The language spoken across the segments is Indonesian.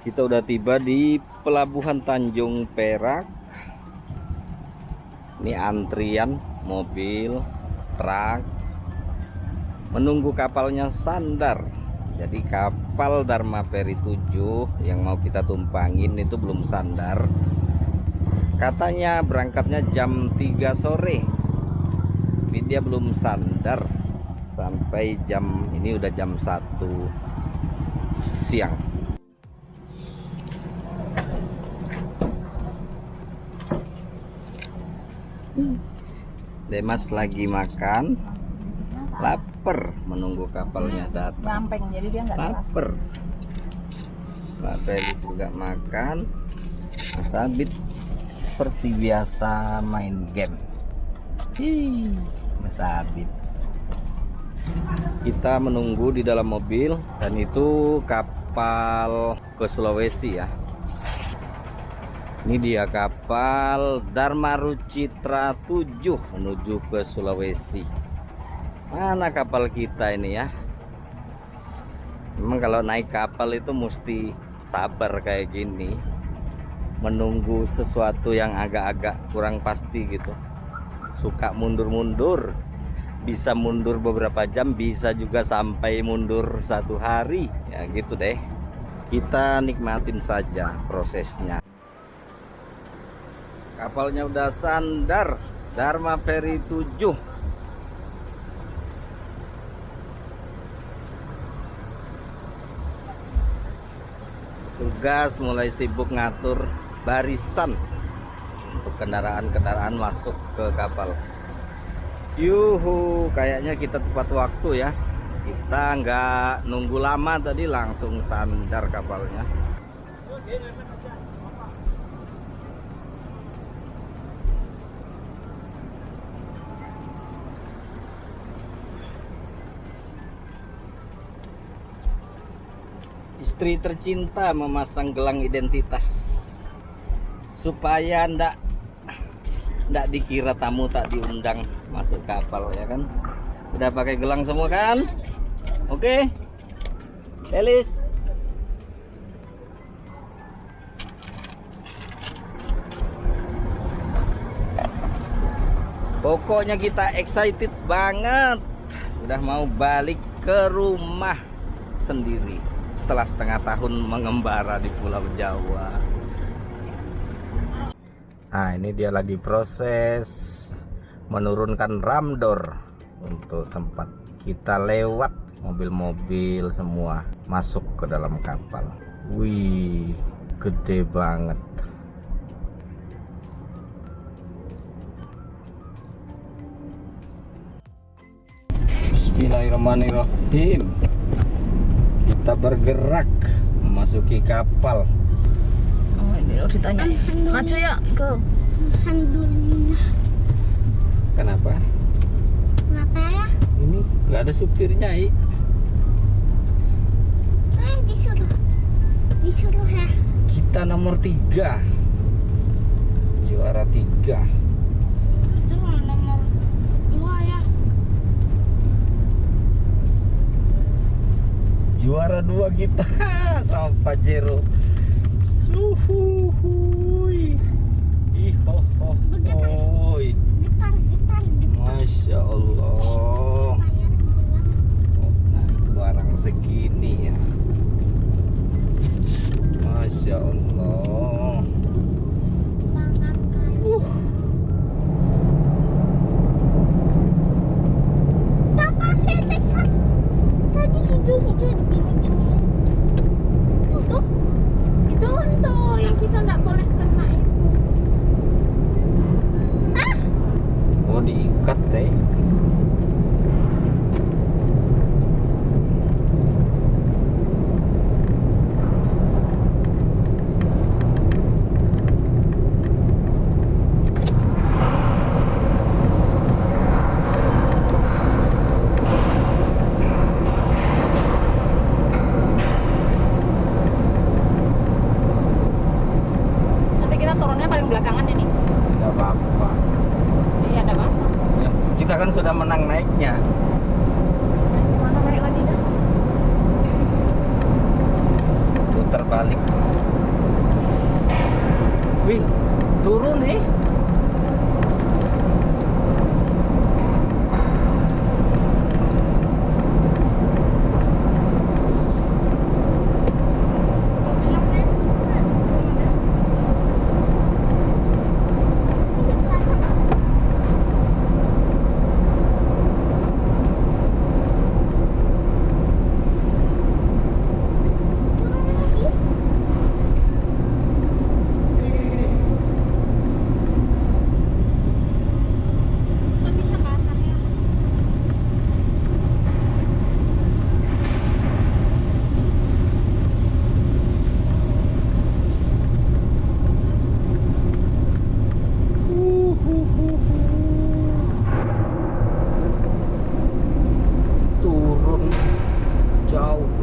Kita udah tiba di Pelabuhan Tanjung Perak. Ini antrian mobil, truk menunggu kapalnya sandar. Jadi kapal Dharma Ferry 7 yang mau kita tumpangin itu belum sandar. Katanya berangkatnya jam 3 sore. Tapi dia belum sandar sampai jam ini udah jam 1 siang. Demas lagi makan, lapar menunggu kapalnya datang. Bampeng, jadi dia nggak Lapar. Mbak Felis juga makan. Mas Abid seperti biasa main game. Mas Abid. Kita menunggu di dalam mobil dan itu kapal ke Sulawesi ya. Ini dia kapal Dharma Rucitra 7 menuju ke Sulawesi. Mana kapal kita ini ya? Memang kalau naik kapal itu mesti sabar kayak gini. Menunggu sesuatu yang agak-agak kurang pasti gitu. Suka mundur-mundur. Bisa mundur beberapa jam, bisa juga sampai mundur 1 hari. Ya gitu deh. Kita nikmatin saja prosesnya. Kapalnya udah sandar, Dharma Ferry 7. Tugas mulai sibuk ngatur barisan untuk kendaraan-kendaraan masuk ke kapal. Yuhu, kayaknya kita tepat waktu ya. Kita nggak nunggu lama tadi, langsung sandar kapalnya. Istri tercinta memasang gelang identitas supaya ndak dikira tamu tak diundang masuk kapal ya kan. Udah pakai gelang semua kan? Oke, Elis. Pokoknya kita excited banget. Udah mau balik ke rumah sendiri setelah setengah tahun mengembara di Pulau Jawa. Nah, ini dia lagi proses menurunkan ramdor untuk tempat kita lewat. Mobil-mobil semua masuk ke dalam kapal. Wih, gede banget. Bismillahirrahmanirrahim. Kita bergerak memasuki kapal. Oh, ini harus ditanya. Maju ya, go. Alhamdulillah. Kenapa? Kenapa ya? Ini nggak ada supirnya, Disuruh ya. Kita nomor 3, juara 3. Itu nomor 2 ya. Juara 2 kita sama Pajero. Suhuhui. Ihohohoi. Gitar. Masya Allah. Nah, barang segini ya. Masya Allah. Papa, besar. Tadi hijau-hijau di pinggir. Tuh. Itu untuk yang kita nggak boleh kena itu. Oh, diikat deh.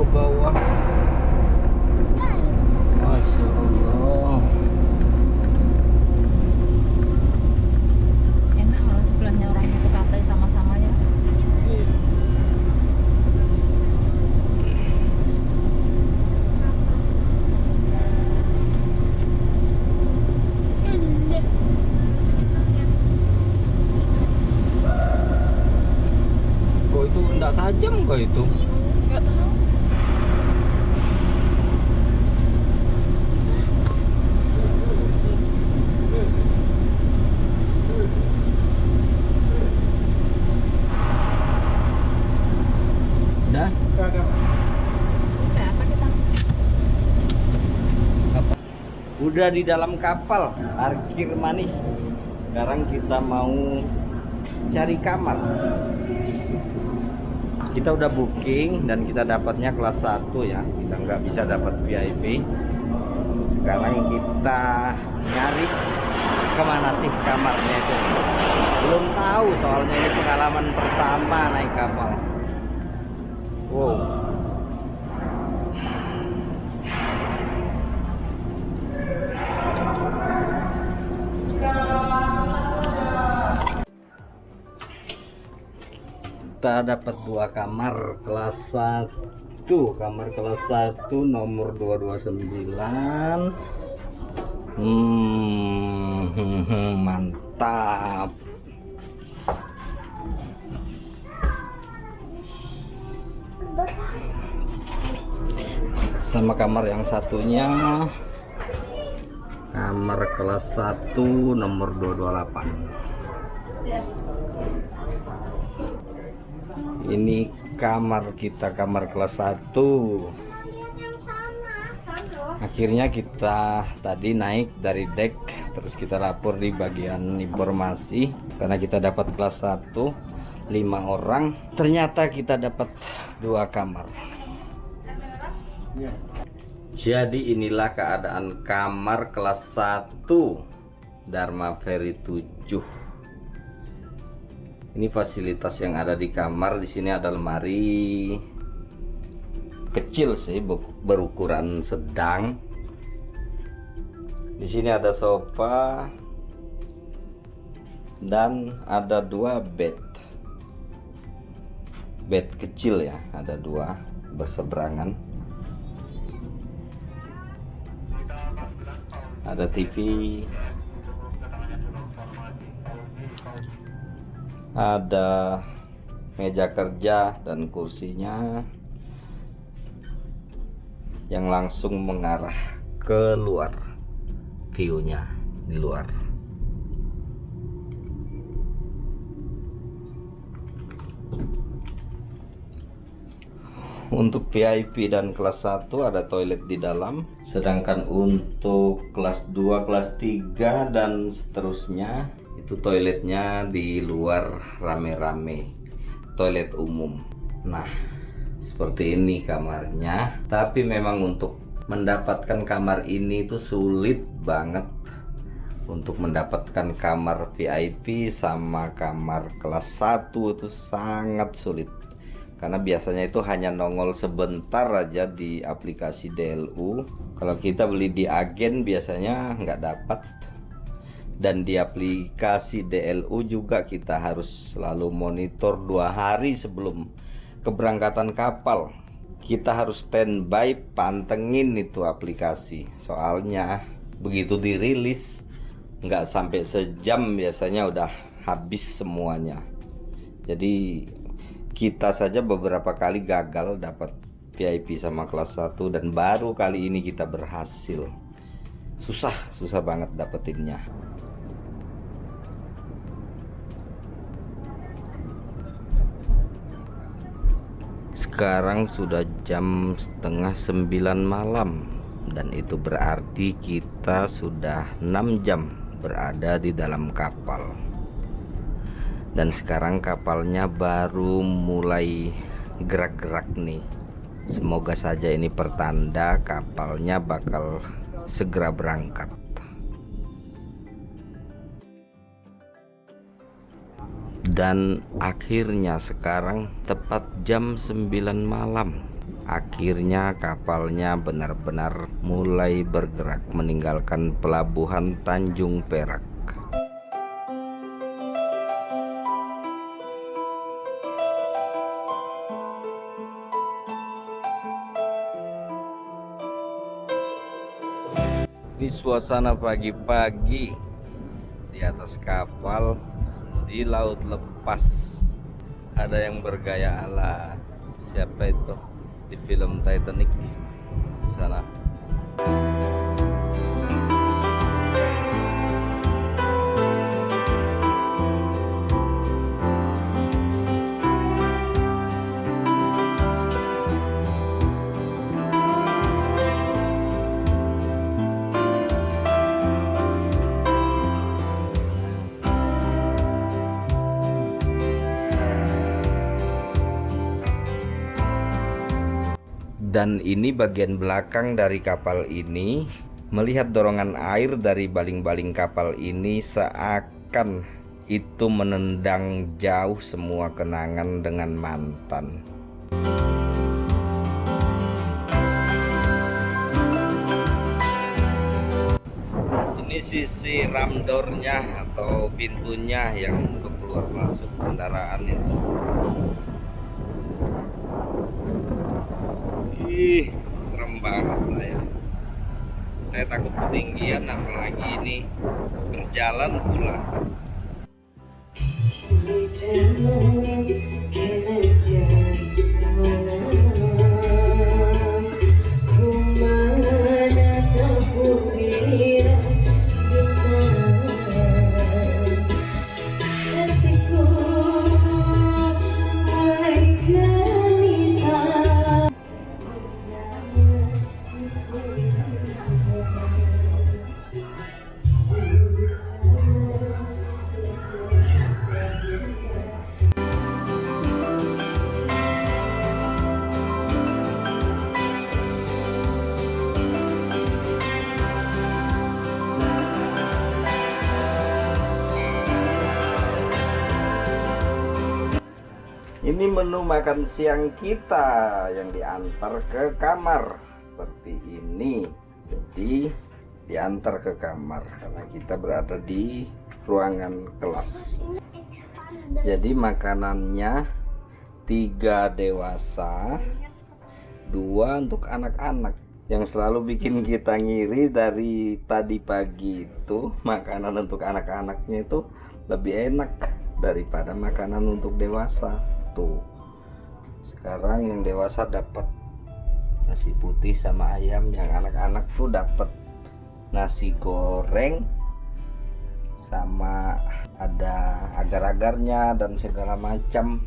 ke bawah. Masya Allah. Enak malah sebelahnya orangnya tuh kata sama-sama ya. Iya. Kok itu enggak tajam kok itu? Nggak tahu. Dah? Udah apa kita? Udah di dalam kapal, parkir manis. Sekarang kita mau cari kamar. Kita udah booking dan kita dapatnya kelas 1 ya. Kita nggak bisa dapat VIP. Sekarang kita nyari kemana sih kamarnya itu. Belum tahu soalnya ini pengalaman pertama naik kapal. Wow. Kita dapat 2 kamar kelas 1. Kamar kelas 1 nomor 229. Mantap. Sama kamar yang satunya, kamar kelas 1 nomor 228. Ini kamar kita, kamar kelas 1. Akhirnya kita tadi naik dari deck, terus kita lapor di bagian informasi karena kita dapat kelas 1 5 orang. Ternyata kita dapat 2 kamar. Jadi inilah keadaan kamar kelas 1 Dharma Ferry 7. Ini fasilitas yang ada di kamar. Di sini ada lemari kecil sih, berukuran sedang. Di sini ada sofa dan ada 2 bed. Bed kecil ya, ada 2 berseberangan. Ada TV. Ada meja kerja dan kursinya yang langsung mengarah ke luar, view-nya di luar. Untuk VIP dan kelas 1 ada toilet di dalam, sedangkan untuk kelas 2, kelas 3 dan seterusnya itu toiletnya di luar, rame-rame, toilet umum. Nah, seperti ini kamarnya. Tapi memang untuk mendapatkan kamar ini itu sulit banget. Untuk mendapatkan kamar VIP sama kamar kelas 1 itu sangat sulit. Karena biasanya itu hanya nongol sebentar aja di aplikasi DLU. Kalau kita beli di agen biasanya nggak dapat. Dan di aplikasi DLU juga kita harus selalu monitor 2 hari sebelum keberangkatan kapal. Kita harus standby, pantengin itu aplikasi. Soalnya begitu dirilis nggak sampai sejam biasanya udah habis semuanya. Jadi kita saja beberapa kali gagal dapat VIP sama kelas 1 dan baru kali ini kita berhasil. Susah banget dapetinnya. Sekarang sudah jam setengah 9 malam dan itu berarti kita sudah 6 jam berada di dalam kapal. Dan sekarang kapalnya baru mulai gerak-gerak nih. Semoga saja ini pertanda kapalnya bakal segera berangkat. Dan akhirnya sekarang tepat jam 9 malam Akhirnya kapalnya benar-benar mulai bergerak meninggalkan pelabuhan Tanjung Perak. Ini suasana pagi-pagi di atas kapal di laut lepas. Ada yang bergaya ala siapa itu di film Titanic di sana. Dan ini bagian belakang dari kapal ini. Melihat dorongan air dari baling-baling kapal ini seakan itu menendang jauh semua kenangan dengan mantan. Ini sisi ramdornya atau pintunya yang untuk keluar masuk kendaraan itu. Ih, serem banget saya takut ketinggian, apalagi ini berjalan pula. Ini menu makan siang kita yang diantar ke kamar seperti ini. Jadi diantar ke kamar karena kita berada di ruangan kelas. Jadi makanannya 3 dewasa, 2 untuk anak-anak. Yang selalu bikin kita ngiri dari tadi pagi itu, makanan untuk anak-anaknya itu lebih enak daripada makanan untuk dewasa. Tuh, sekarang yang dewasa dapat nasi putih sama ayam, yang anak-anak tuh dapat nasi goreng sama ada agar-agarnya dan segala macam.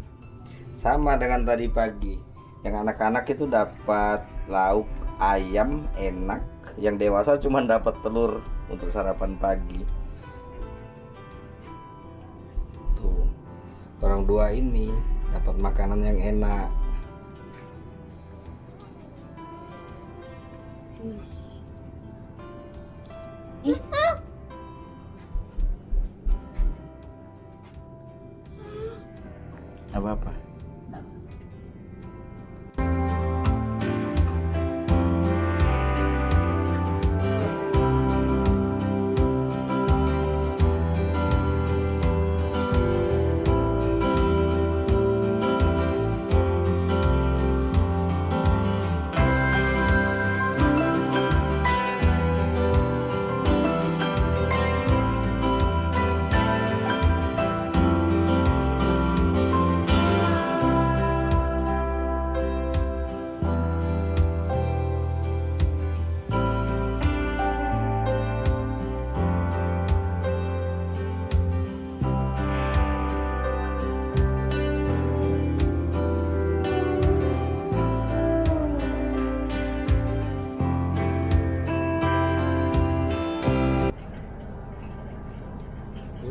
Sama dengan tadi pagi, yang anak-anak itu dapat lauk ayam enak, yang dewasa cuma dapat telur untuk sarapan pagi. Tuh, orang dua ini dapat makanan yang enak. Apa-apa?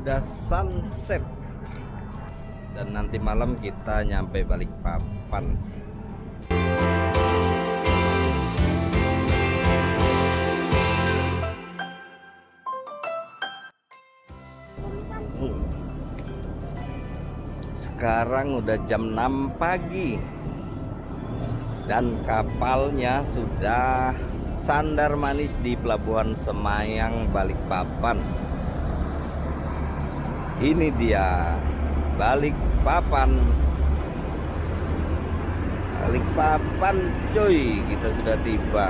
Udah sunset dan nanti malam kita nyampe Balikpapan. Sekarang udah jam 6 pagi. Dan kapalnya sudah sandar manis di Pelabuhan Semayang, Balikpapan. Ini dia Balikpapan. Balikpapan cuy, kita sudah tiba.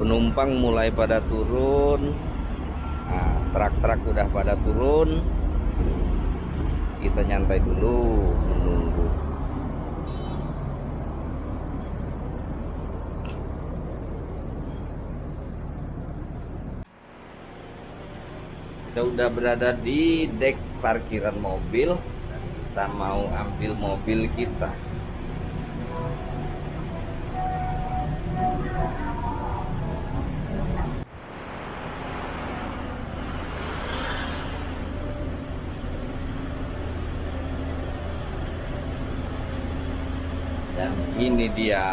Penumpang mulai pada turun. Nah, truk-truk udah pada turun. Kita nyantai dulu menunggu. Kita udah berada di dek parkiran mobil. Kita mau ambil mobil kita. Dan ini dia.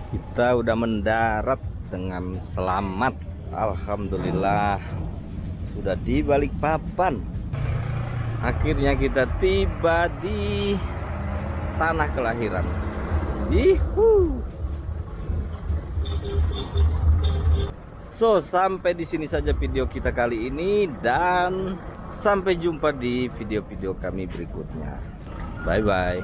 Kita udah mendarat dengan selamat. Alhamdulillah sudah di Balikpapan. Akhirnya kita tiba di tanah kelahiran. Yuhu. So, sampai di sini saja video kita kali ini dan sampai jumpa di video-video kami berikutnya. Bye bye.